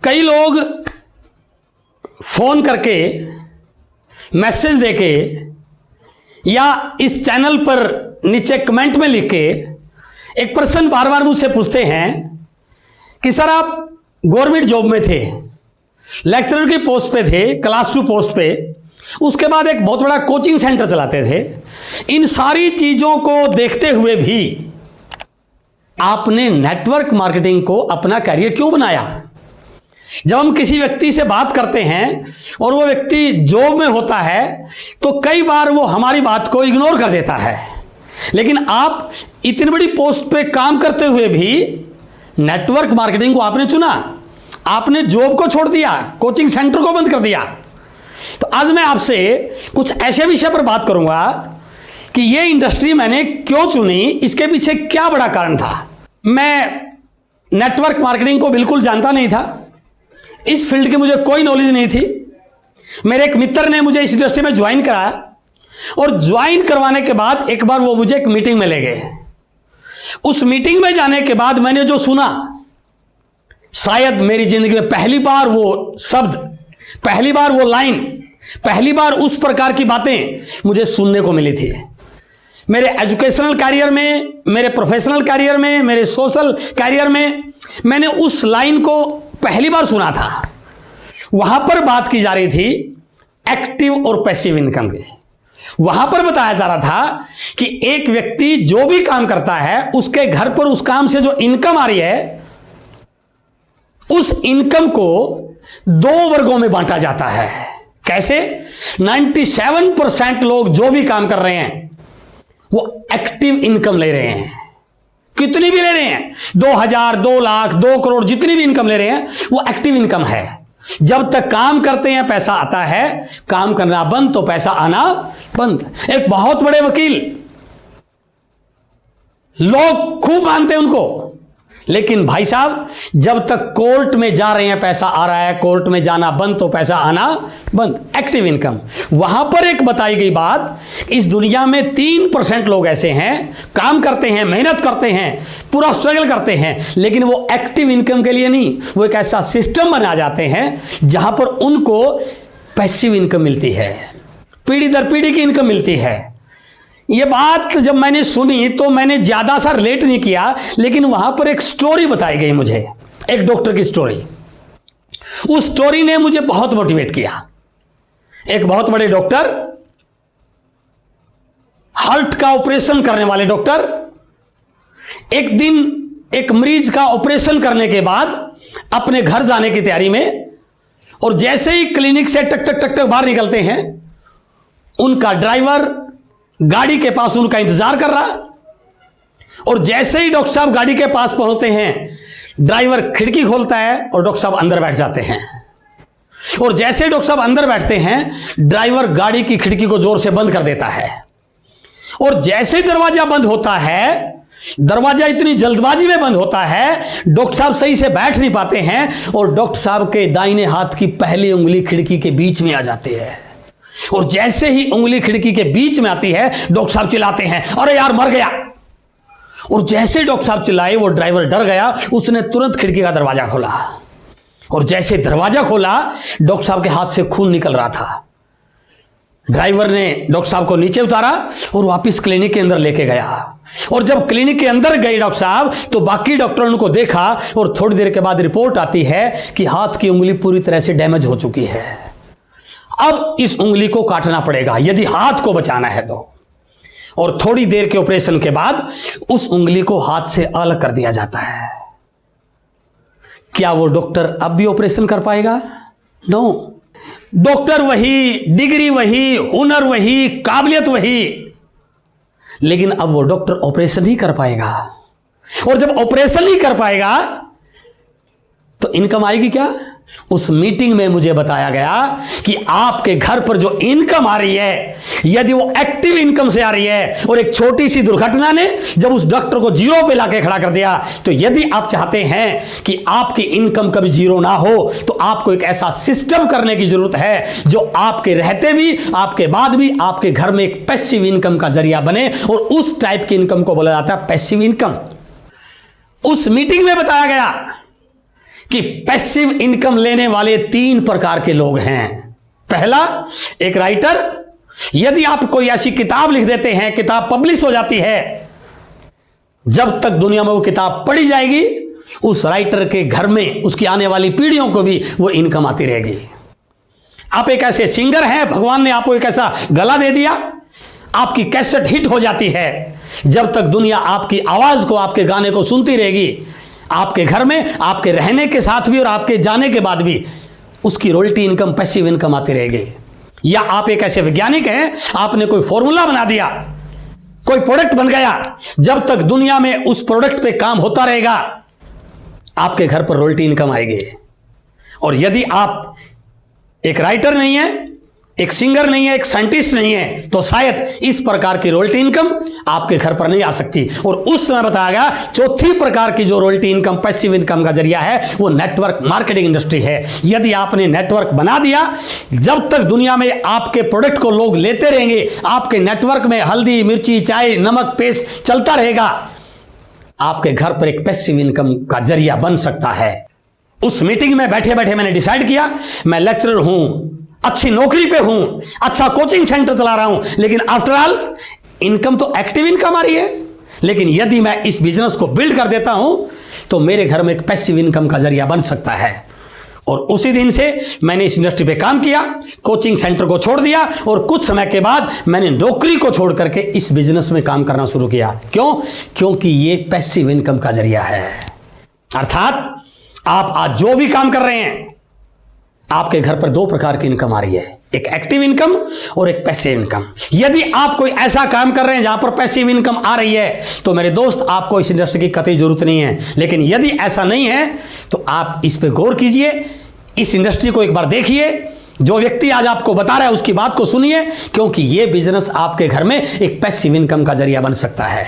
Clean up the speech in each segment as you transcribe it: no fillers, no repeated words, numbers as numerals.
कई लोग फोन करके, मैसेज देके या इस चैनल पर नीचे कमेंट में लिख के एक प्रश्न बार बार मुझसे पूछते हैं कि सर आप गवर्नमेंट जॉब में थे, लेक्चरर की पोस्ट पे थे, क्लास 2 पोस्ट पे, उसके बाद एक बहुत बड़ा कोचिंग सेंटर चलाते थे। इन सारी चीजों को देखते हुए भी आपने नेटवर्क मार्केटिंग को अपना करियर क्यों बनाया? जब हम किसी व्यक्ति से बात करते हैं और वो व्यक्ति जॉब में होता है तो कई बार वो हमारी बात को इग्नोर कर देता है, लेकिन आप इतनी बड़ी पोस्ट पे काम करते हुए भी नेटवर्क मार्केटिंग को आपने चुना, आपने जॉब को छोड़ दिया, कोचिंग सेंटर को बंद कर दिया। तो आज मैं आपसे कुछ ऐसे विषय पर बात करूंगा कि ये इंडस्ट्री मैंने क्यों चुनी, इसके पीछे क्या बड़ा कारण था। मैं नेटवर्क मार्केटिंग को बिल्कुल जानता नहीं था, इस फील्ड की मुझे कोई नॉलेज नहीं थी। मेरे एक मित्र ने मुझे इस इंडस्ट्री में ज्वाइन कराया और ज्वाइन करवाने के बाद एक बार वो मुझे एक मीटिंग में ले गए। उस मीटिंग में जाने के बाद मैंने जो सुना, शायद मेरी जिंदगी में पहली बार वो शब्द, पहली बार वो लाइन, पहली बार उस प्रकार की बातें मुझे सुनने को मिली थी। मेरे एजुकेशनल कैरियर में, मेरे प्रोफेशनल कैरियर में, मेरे सोशल कैरियर में मैंने उस लाइन को पहली बार सुना था। वहां पर बात की जा रही थी एक्टिव और पैसिव इनकम की। वहां पर बताया जा रहा था कि एक व्यक्ति जो भी काम करता है उसके घर पर उस काम से जो इनकम आ रही है, उस इनकम को 2 वर्गों में बांटा जाता है। कैसे? 97% लोग जो भी काम कर रहे हैं वो एक्टिव इनकम ले रहे हैं। कितनी भी ले रहे हैं, 2000, 2 लाख, 2 करोड़, जितनी भी इनकम ले रहे हैं वो एक्टिव इनकम है। जब तक काम करते हैं पैसा आता है, काम करना बंद तो पैसा आना बंद। एक बहुत बड़े वकील, लोग खूब मानते हैं उनको, लेकिन भाई साहब जब तक कोर्ट में जा रहे हैं पैसा आ रहा है, कोर्ट में जाना बंद तो पैसा आना बंद। Active income. वहां पर एक बताई गई बात, इस दुनिया में 3% लोग ऐसे हैं, काम करते हैं, मेहनत करते हैं, पूरा स्ट्रगल करते हैं, लेकिन वो एक्टिव इनकम के लिए नहीं, वो एक ऐसा सिस्टम बना जाते हैं जहां पर उनको पैसिव इनकम मिलती है, पीढ़ी दर पीढ़ी की इनकम मिलती है। ये बात जब मैंने सुनी तो मैंने ज्यादा सा रिलेट नहीं किया, लेकिन वहां पर एक स्टोरी बताई गई मुझे, एक डॉक्टर की स्टोरी। उस स्टोरी ने मुझे बहुत मोटिवेट किया। एक बहुत बड़े डॉक्टर, हार्ट का ऑपरेशन करने वाले डॉक्टर, एक दिन एक मरीज का ऑपरेशन करने के बाद अपने घर जाने की तैयारी में, और जैसे ही क्लिनिक से टक टक टक टक बाहर निकलते हैं, उनका ड्राइवर गाड़ी के पास उनका इंतजार कर रहा, और जैसे ही डॉक्टर साहब गाड़ी के पास पहुंचते हैं, ड्राइवर खिड़की खोलता है और डॉक्टर साहब अंदर बैठ जाते हैं। और जैसे ही डॉक्टर साहब अंदर बैठते हैं, ड्राइवर गाड़ी की खिड़की को जोर से बंद कर देता है, और जैसे ही दरवाजा बंद होता है, दरवाजा इतनी जल्दबाजी में बंद होता है, डॉक्टर साहब सही से बैठ नहीं पाते हैं, और डॉक्टर साहब के दाहिने हाथ की पहली उंगली खिड़की के बीच में आ जाती है। और जैसे ही उंगली खिड़की के बीच में आती है, डॉक्टर साहब चिल्लाते हैं, अरे यार मर गया। और जैसे डॉक्टर साहब चिल्लाए, वो ड्राइवर डर गया, उसने तुरंत खिड़की का दरवाजा खोला, और जैसे दरवाजा खोला, डॉक्टर साहब के हाथ से खून निकल रहा था। ड्राइवर ने डॉक्टर साहब को नीचे उतारा और वापस क्लिनिक के अंदर लेके गया। और जब क्लिनिक के अंदर गए डॉक्टर साहब, तो बाकी डॉक्टरों ने उनको देखा, और थोड़ी देर के बाद रिपोर्ट आती है कि हाथ की उंगली पूरी तरह से डैमेज हो चुकी है। अब इस उंगली को काटना पड़ेगा यदि हाथ को बचाना है तो। और थोड़ी देर के ऑपरेशन के बाद उस उंगली को हाथ से अलग कर दिया जाता है। क्या वो डॉक्टर अब भी ऑपरेशन कर पाएगा? नो। डॉक्टर वही, डिग्री वही, हुनर वही, काबिलियत वही, लेकिन अब वो डॉक्टर ऑपरेशन नहीं कर पाएगा। और जब ऑपरेशन नहीं कर पाएगा तो इनकम आएगी क्या? उस मीटिंग में मुझे बताया गया कि आपके घर पर जो इनकम आ रही है, यदि वो एक्टिव इनकम से आ रही है, और एक छोटी सी दुर्घटना ने जब उस डॉक्टर को जीरो पे लाके खड़ा कर दिया, तो यदि आप चाहते हैं कि आपकी इनकम कभी जीरो ना हो, तो आपको एक ऐसा सिस्टम करने की जरूरत है जो आपके रहते भी, आपके बाद भी आपके घर में एक पैसिव इनकम का जरिया बने, और उस टाइप की इनकम को बोला जाता है पैसिव इनकम। उस मीटिंग में बताया गया कि पैसिव इनकम लेने वाले 3 प्रकार के लोग हैं। पहला, एक राइटर। यदि आप कोई ऐसी किताब लिख देते हैं, किताब पब्लिश हो जाती है, जब तक दुनिया में वो किताब पढ़ी जाएगी, उस राइटर के घर में उसकी आने वाली पीढ़ियों को भी वो इनकम आती रहेगी। आप एक ऐसे सिंगर हैं, भगवान ने आपको एक ऐसा गला दे दिया, आपकी कैसेट हिट हो जाती है, जब तक दुनिया आपकी आवाज को, आपके गाने को सुनती रहेगी, आपके घर में आपके रहने के साथ भी और आपके जाने के बाद भी उसकी रॉयल्टी इनकम, पैसिव इनकम आती रहेगी। या आप एक ऐसे वैज्ञानिक हैं, आपने कोई फॉर्मूला बना दिया, कोई प्रोडक्ट बन गया, जब तक दुनिया में उस प्रोडक्ट पे काम होता रहेगा, आपके घर पर रॉयल्टी इनकम आएगी। और यदि आप एक राइटर नहीं है, एक सिंगर नहीं है, एक साइंटिस्ट नहीं है, तो शायद इस प्रकार की रॉयल्टी इनकम आपके घर पर नहीं आ सकती। और उस समय बताया गया चौथी प्रकार की जो रॉयल्टी इनकम, पैसिव इनकम का जरिया है, वो नेटवर्क मार्केटिंग इंडस्ट्री है। यदि आपने नेटवर्क बना दिया, जब तक दुनिया में आपके प्रोडक्ट को लोग लेते रहेंगे, आपके नेटवर्क में हल्दी, मिर्ची, चाय, नमक, पेस्ट चलता रहेगा, आपके घर पर एक पैसिव इनकम का जरिया बन सकता है। उस मीटिंग में बैठे बैठे मैंने डिसाइड किया, मैं लेक्चरर हूं, अच्छी नौकरी पे हूं, अच्छा कोचिंग सेंटर चला रहा हूं, लेकिन आफ्टर ऑल इनकम तो एक्टिव इनकम आ रही है। लेकिन यदि मैं इस बिजनेस को बिल्ड कर देता हूं, तो मेरे घर में एक पैसिव इनकम का जरिया बन सकता है। और उसी दिन से मैंने इस इंडस्ट्री पे काम किया, कोचिंग सेंटर को छोड़ दिया, और कुछ समय के बाद मैंने नौकरी को छोड़ करके इस बिजनेस में काम करना शुरू किया। क्यों? क्योंकि ये पैसिव इनकम का जरिया है। अर्थात आप आज जो भी काम कर रहे हैं, आपके घर पर 2 प्रकार की इनकम आ रही है, एक एक्टिव इनकम और एक पैसिव इनकम। यदि आप कोई ऐसा काम कर रहे हैं जहां पर पैसिव इनकम आ रही है, तो मेरे दोस्त, आपको इस इंडस्ट्री की कतई जरूरत नहीं है। लेकिन यदि ऐसा नहीं है, तो आप इस पे गौर कीजिए, इस इंडस्ट्री को एक बार देखिए, जो व्यक्ति आज आपको बता रहा है उसकी बात को सुनिए, क्योंकि यह बिजनेस आपके घर में एक पैसिव इनकम का जरिया बन सकता है।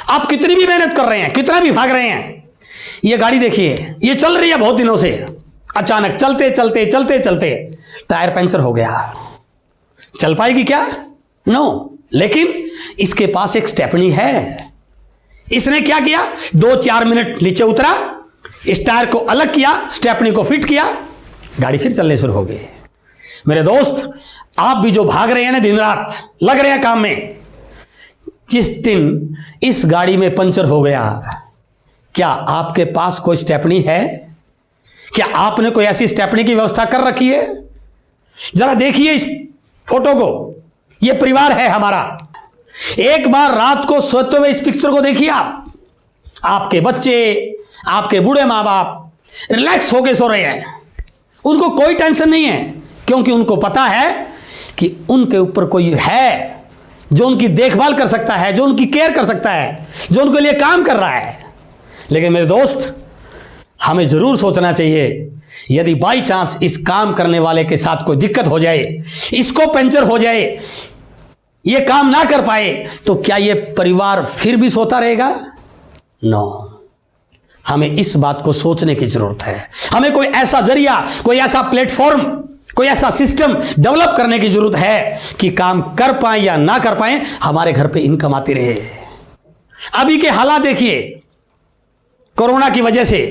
आप कितनी भी मेहनत कर रहे हैं, कितना भी भाग रहे हैं, ये गाड़ी देखिए, ये चल रही है बहुत दिनों से, अचानक चलते चलते चलते चलते टायर पंचर हो गया, चल पाएगी क्या? नो। लेकिन इसके पास एक स्टेपनी है। इसने क्या किया? 2-4 मिनट नीचे उतरा, इस टायर को अलग किया, स्टेपनी को फिट किया, गाड़ी फिर चलने शुरू हो गई। मेरे दोस्त, आप भी जो भाग रहे हैं ना, दिन रात लग रहे हैं काम में, जिस दिन इस गाड़ी में पंचर हो गया, क्या आपके पास कोई स्टेपनी है? क्या आपने कोई ऐसी स्टेपनी की व्यवस्था कर रखी है? जरा देखिए इस फोटो को, यह परिवार है हमारा। एक बार रात को सोते हुए इस पिक्चर को देखिए आप। आपके बच्चे, आपके बूढ़े मां बाप रिलैक्स होके सो रहे हैं, उनको कोई टेंशन नहीं है, क्योंकि उनको पता है कि उनके ऊपर कोई है जो उनकी देखभाल कर सकता है, जो उनकी केयर कर सकता है, जो उनके लिए काम कर रहा है। लेकिन मेरे दोस्त, हमें जरूर सोचना चाहिए, यदि बाई चांस इस काम करने वाले के साथ कोई दिक्कत हो जाए, इसको पंचर हो जाए, ये काम ना कर पाए, तो क्या ये परिवार फिर भी सोता रहेगा? नो। हमें इस बात को सोचने की जरूरत है। हमें कोई ऐसा जरिया, कोई ऐसा प्लेटफॉर्म, कोई ऐसा सिस्टम डेवलप करने की जरूरत है कि काम कर पाए या ना कर पाए, हमारे घर पे इनकम आती रहे। अभी के हालात देखिए, कोरोना की वजह से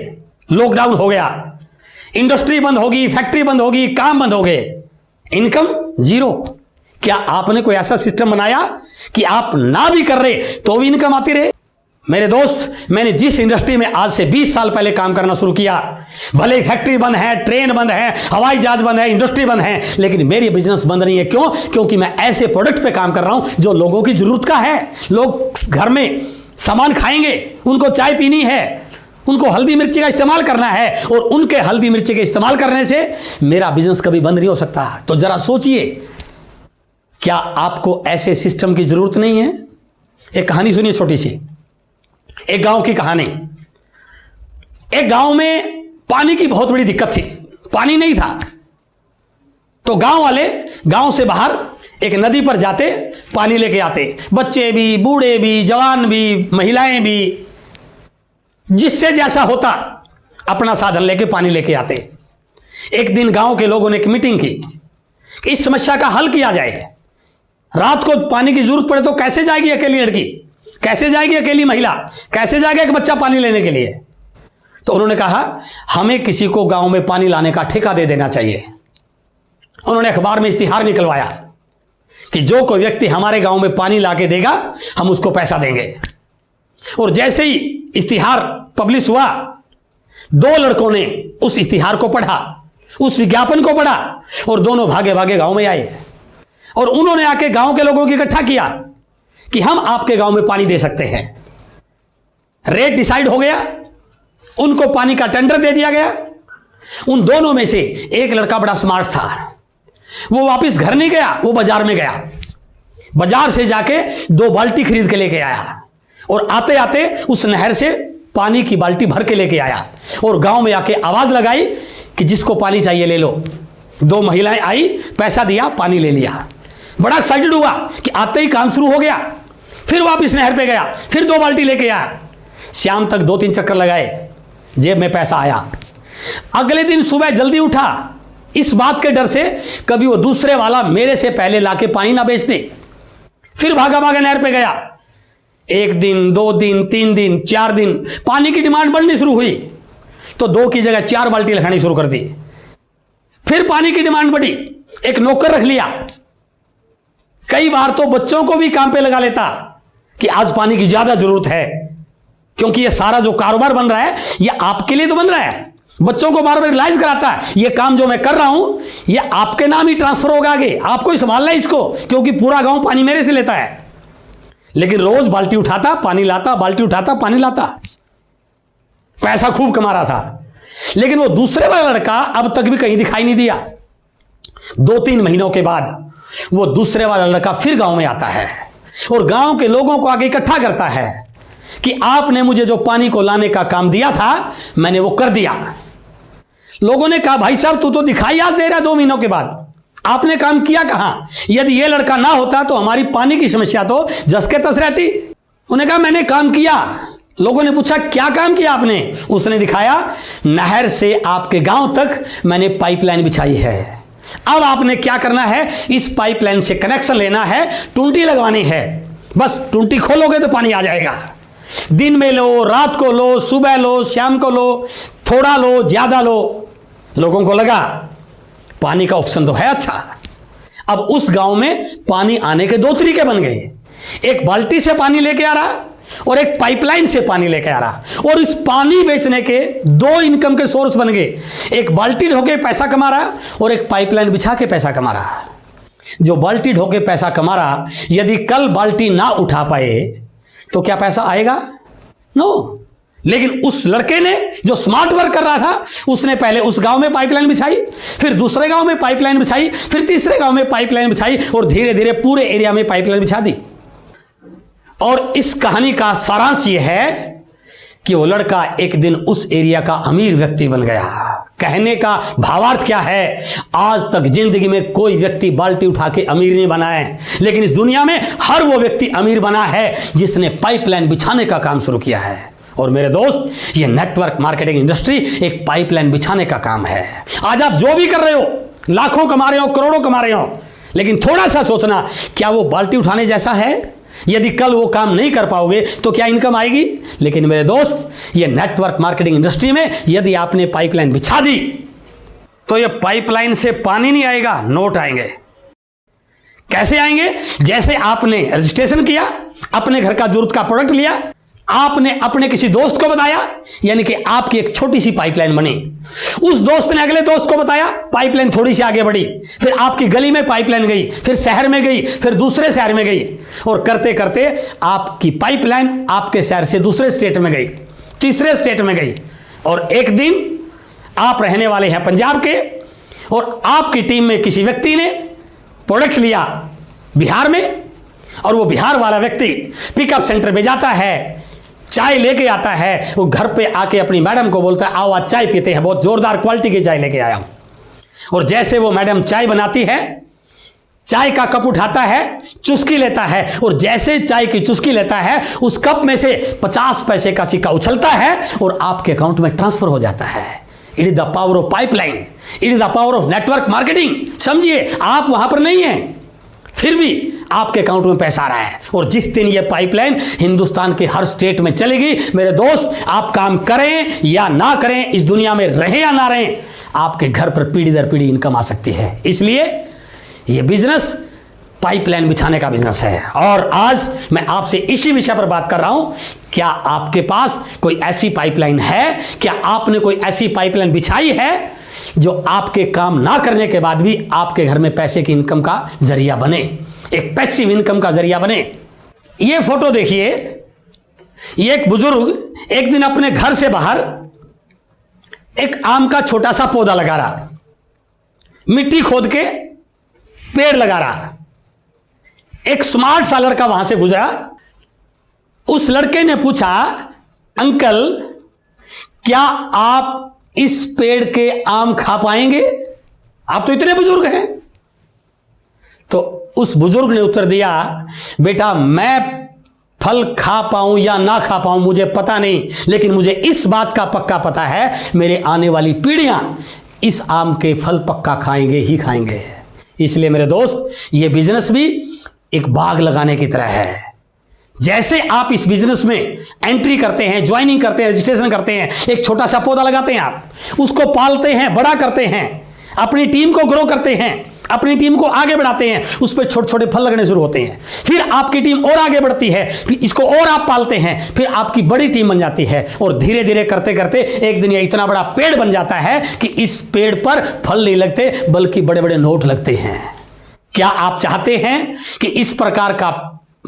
लॉकडाउन हो गया, इंडस्ट्री बंद होगी, फैक्ट्री बंद होगी, काम बंद हो गए, इनकम जीरो। क्या आपने कोई ऐसा सिस्टम बनाया कि आप ना भी कर रहे तो भी इनकम आती रहे? मेरे दोस्त, मैंने जिस इंडस्ट्री में आज से 20 साल पहले काम करना शुरू किया, भले फैक्ट्री बंद है, ट्रेन बंद है, हवाई जहाज बंद है, इंडस्ट्री बंद है, लेकिन मेरी बिजनेस बंद नहीं है। क्यों? क्योंकि मैं ऐसे प्रोडक्ट पे काम कर रहा हूं जो लोगों की जरूरत का है। लोग घर में सामान खाएंगे, उनको चाय पीनी है, उनको हल्दी मिर्ची का इस्तेमाल करना है, और उनके हल्दी मिर्ची के इस्तेमाल करने से मेरा बिजनेस कभी बंद नहीं हो सकता। तो जरा सोचिए, क्या आपको ऐसे सिस्टम की जरूरत नहीं है? एक कहानी सुनिए छोटी सी, एक गांव की कहानी। एक गांव में पानी की बहुत बड़ी दिक्कत थी, पानी नहीं था। तो गांव वाले गांव से बाहर एक नदी पर जाते, पानी लेके आते, बच्चे भी, बूढ़े भी, जवान भी, महिलाएं भी, जिससे जैसा होता अपना साधन लेके पानी लेके आते। एक दिन गांव के लोगों ने एक मीटिंग की कि इस समस्या का हल किया जाए। रात को पानी की जरूरत पड़े तो कैसे जाएगी अकेली लड़की, कैसे जाएगी अकेली महिला, कैसे जाएगा एक बच्चा पानी लेने के लिए? तो उन्होंने कहा हमें किसी को गांव में पानी लाने का ठेका दे देना चाहिए। उन्होंने अखबार में इश्तिहार निकलवाया कि जो कोई व्यक्ति हमारे गांव में पानी लाके देगा हम उसको पैसा देंगे। और जैसे ही इश्तिहार पब्लिश हुआ, 2 लड़कों ने उस इश्तिहार को पढ़ा, उस विज्ञापन को पढ़ा और दोनों भागे भागे गांव में आए और उन्होंने आके गांव के लोगों को इकट्ठा किया कि हम आपके गांव में पानी दे सकते हैं। रेट डिसाइड हो गया, उनको पानी का टेंडर दे दिया गया। उन दोनों में से एक लड़का बड़ा स्मार्ट था, वो वापस घर नहीं गया, वो बाजार में गया। बाजार से जाके 2 बाल्टी खरीद के लेके आया और आते आते उस नहर से पानी की बाल्टी भर के लेके आया और गांव में आके आवाज लगाई कि जिसको पानी चाहिए ले लो। 2 महिलाएं आई, पैसा दिया, पानी ले लिया। बड़ा एक्साइटेड हुआ कि आते ही काम शुरू हो गया। फिर वापस नहर पे गया, फिर 2 बाल्टी लेके आया। शाम तक 2-3 चक्कर लगाए, जेब में पैसा आया। अगले दिन सुबह जल्दी उठा, इस बात के डर से कभी वो दूसरे वाला मेरे से पहले लाके पानी ना बेच दे। फिर भागा भागा नहर पे गया। 1 दिन, 2 दिन, 3 दिन, 4 दिन, पानी की डिमांड बढ़नी शुरू हुई तो 2 की जगह 4 बाल्टी लगानी शुरू कर दी। फिर पानी की डिमांड बढ़ी, एक नौकर रख लिया। कई बार तो बच्चों को भी काम पे लगा लेता कि आज पानी की ज्यादा जरूरत है, क्योंकि ये सारा जो कारोबार बन रहा है ये आपके लिए तो बन रहा है। बच्चों को बार बार रियलाइज कराता है ये काम जो मैं कर रहा हूं ये आपके नाम ही ट्रांसफर होगा आगे, आपको ही संभालना है इसको, क्योंकि पूरा गांव पानी मेरे से लेता है। लेकिन रोज बाल्टी उठाता, पानी लाता, बाल्टी उठाता, पानी लाता, पैसा खूब कमा रहा था। लेकिन वो दूसरे वाला लड़का अब तक भी कहीं दिखाई नहीं दिया। 2-3 महीनों के बाद वो दूसरे वाला लड़का फिर गांव में आता है और गांव के लोगों को आगे इकट्ठा करता है कि आपने मुझे जो पानी को लाने का काम दिया था मैंने वो कर दिया। लोगों ने कहा भाई साहब तू तो दिखाई आज दे रहा है 2 महीनों के बाद, आपने काम किया कहां? यदि ये लड़का ना होता तो हमारी पानी की समस्या तो जस के तस रहती। उन्होंने कहा मैंने काम किया। लोगों ने पूछा क्या काम किया आपने? उसने दिखाया, नहर से आपके गांव तक मैंने पाइपलाइन बिछाई है। अब आपने क्या करना है, इस पाइपलाइन से कनेक्शन लेना है, टूंटी लगवानी है, बस टूंटी खोलोगे तो पानी आ जाएगा। दिन में लो, रात को लो, सुबह लो, शाम को लो, थोड़ा लो, ज्यादा लो। लोगों को लगा पानी का ऑप्शन तो है अच्छा। अब उस गांव में पानी आने के 2 तरीके बन गए, एक बाल्टी से पानी लेके आ रहा और एक पाइपलाइन से पानी लेके आ रहा। और इस पानी बेचने के 2 इनकम के सोर्स बन गए, एक बाल्टी ढोके पैसा कमा रहा और एक पाइपलाइन बिछा के पैसा कमा रहा। जो बाल्टी ढोके पैसा कमा रहा यदि कल बाल्टी ना उठा पाए तो क्या पैसा आएगा? नो। लेकिन उस लड़के ने जो स्मार्ट वर्क कर रहा था उसने पहले उस गांव में पाइपलाइन बिछाई, फिर दूसरे गांव में पाइपलाइन बिछाई, फिर तीसरे गांव में पाइपलाइन बिछाई और धीरे धीरे पूरे एरिया में पाइपलाइन बिछा दी। और इस कहानी का सारांश यह है कि वो लड़का एक दिन उस एरिया का अमीर व्यक्ति बन गया। कहने का भावार्थ क्या है, आज तक जिंदगी में कोई व्यक्ति बाल्टी उठा के अमीर नहीं बना है, लेकिन इस दुनिया में हर वो व्यक्ति अमीर बना है जिसने पाइपलाइन बिछाने का काम शुरू किया है। और मेरे दोस्त, ये नेटवर्क मार्केटिंग इंडस्ट्री एक पाइपलाइन बिछाने का काम है। आज आप जो भी कर रहे हो, लाखों कमा रहे हो, करोड़ों कमा रहे हो, लेकिन थोड़ा सा सोचना, क्या वो बाल्टी उठाने जैसा है? यदि कल वो काम नहीं कर पाओगे तो क्या इनकम आएगी? लेकिन मेरे दोस्त, ये नेटवर्क मार्केटिंग इंडस्ट्री में यदि आपने पाइपलाइन बिछा दी तो ये पाइपलाइन से पानी नहीं आएगा, नोट आएंगे। कैसे आएंगे? जैसे आपने रजिस्ट्रेशन किया, अपने घर का जरूरत का प्रोडक्ट लिया, आपने अपने किसी दोस्त को बताया, यानी कि आपकी एक छोटी सी पाइपलाइन बनी। उस दोस्त ने अगले दोस्त को बताया, पाइपलाइन थोड़ी सी आगे बढ़ी, फिर आपकी गली में पाइपलाइन गई, फिर शहर में गई, फिर दूसरे शहर में गई, और करते करते आपकी पाइपलाइन आपके शहर से दूसरे स्टेट में गई, तीसरे स्टेट में गई। और एक दिन आप रहने वाले हैं पंजाब के और आपकी टीम में किसी व्यक्ति ने प्रोडक्ट लिया बिहार में, और वो बिहार वाला व्यक्ति पिकअप सेंटर पे जाता है, चाय लेके आता है, वो घर पे आके अपनी मैडम को बोलता है आओ आज चाय पीते हैं, बहुत जोरदार क्वालिटी की चाय लेके आया हूं। और जैसे वो मैडम चाय बनाती है, चाय का कप उठाता है, चुस्की लेता है, और जैसे चाय की चुस्की लेता है उस कप में से 50 पैसे का सिक्का उछलता है और आपके अकाउंट में ट्रांसफर हो जाता है। It is the power of pipeline, it is the power of network marketing. समझिए, आप वहां पर नहीं हैं, फिर भी आपके अकाउंट में पैसा आ रहा है। और जिस दिन ये पाइपलाइन हिंदुस्तान के हर स्टेट में चलेगी, मेरे दोस्त, आप काम करें या ना करें, इस दुनिया में रहें या ना रहें, आपके घर पर पीढ़ी दर पीढ़ी इनकम आ सकती है। इसलिए ये बिजनेस पाइपलाइन बिछाने का बिजनेस है। और आज मैं आपसे इसी विषय पर बात कर रहा हूं। क्या आपके पास कोई ऐसी पाइपलाइन है? क्या आपने कोई ऐसी पाइपलाइन बिछाई है जो आपके काम ना करने के बाद भी आपके घर में पैसे की इनकम का जरिया बने, एक पैसिव इनकम का जरिया बने? ये फोटो देखिए, ये एक बुजुर्ग एक दिन अपने घर से बाहर एक आम का छोटा सा पौधा लगा रहा, मिट्टी खोद के पेड़ लगा रहा। एक स्मार्ट सा लड़का वहां से गुजरा। उस लड़के ने पूछा, अंकल क्या आप इस पेड़ के आम खा पाएंगे? आप तो इतने बुजुर्ग हैं। तो उस बुजुर्ग ने उत्तर दिया, बेटा मैं फल खा पाऊं या ना खा पाऊं मुझे पता नहीं, लेकिन मुझे इस बात का पक्का पता है, मेरे आने वाली पीढ़ियां इस आम के फल पक्का खाएंगे ही खाएंगे। इसलिए मेरे दोस्त, ये बिजनेस भी एक बाग लगाने की तरह है। जैसे आप इस बिजनेस में एंट्री करते हैं, ज्वाइनिंग करते हैं, रजिस्ट्रेशन करते हैं, एक छोटा सा पौधा लगाते हैं, आप उसको पालते हैं, बड़ा करते हैं, अपनी टीम को ग्रो करते हैं, अपनी टीम को आगे बढ़ाते हैं, उस पर छोटे छोटे फल लगने शुरू होते हैं, फिर आपकी टीम और आगे बढ़ती है, फिर इसको और आप पालते हैं, फिर आपकी बड़ी टीम बन जाती है, और धीरे धीरे करते करते एक दिन ये इतना बड़ा पेड़ बन जाता है कि इस पेड़ पर फल नहीं लगते बल्कि बड़े बड़े नोट लगते हैं। क्या आप चाहते हैं कि इस प्रकार का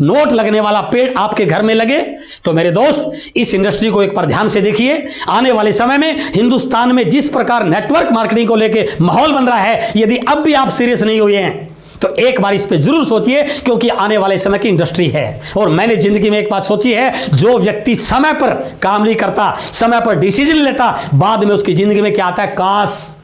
नोट लगने वाला पेड़ आपके घर में लगे? तो मेरे दोस्त, इस इंडस्ट्री को एक बार ध्यान से देखिए। आने वाले समय में हिंदुस्तान में जिस प्रकार नेटवर्क मार्केटिंग को लेके माहौल बन रहा है, यदि अब भी आप सीरियस नहीं हुए हैं तो एक बार इस पे जरूर सोचिए, क्योंकि आने वाले समय की इंडस्ट्री है। और मैंने जिंदगी में एक बात सोची है, जो व्यक्ति समय पर काम नहीं करता, समय पर डिसीजन लेता, बाद में उसकी जिंदगी में क्या आता है, काश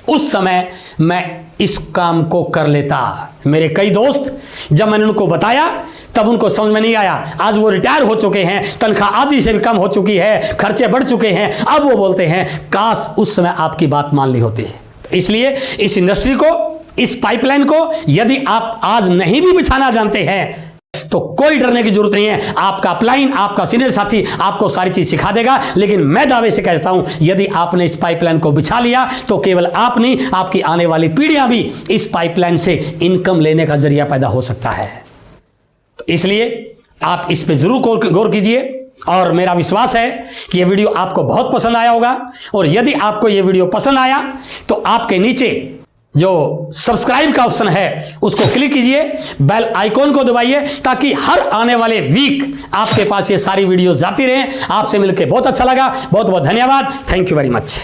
उस समय मैं इस काम को कर लेता। मेरे कई दोस्त, जब मैंने उनको बताया तब उनको समझ में नहीं आया। आज वो रिटायर हो चुके हैं, तनख्वाह आधी से भी कम हो चुकी है, खर्चे बढ़ चुके हैं, अब वो बोलते हैं काश उस समय आपकी बात मान ली होती। इसलिए इस इंडस्ट्री को, इस पाइपलाइन को यदि आप आज नहीं भी बिछाना जानते हैं तो कोई डरने की जरूरत नहीं है। आपका अपलाइन, आपका सीनियर साथी आपको सारी चीज सिखा देगा। लेकिन मैं दावे से कहता हूं, यदि आपने इस पाइपलाइन को बिछा लिया तो केवल आप नहीं, आपकी आने वाली पीढ़ियां भी इस पाइपलाइन से इनकम लेने का जरिया पैदा हो सकता है। तो इसलिए आप इस पे जरूर गौर कीजिए। और मेरा विश्वास है कि यह वीडियो आपको बहुत पसंद आया होगा। और यदि आपको यह वीडियो पसंद आया तो आपके नीचे जो सब्सक्राइब का ऑप्शन है उसको क्लिक कीजिए, बेल आइकॉन को दबाइए, ताकि हर आने वाले वीक आपके पास ये सारी वीडियो जाती रहें। आपसे मिलकर बहुत अच्छा लगा। बहुत बहुत धन्यवाद। Thank you very much.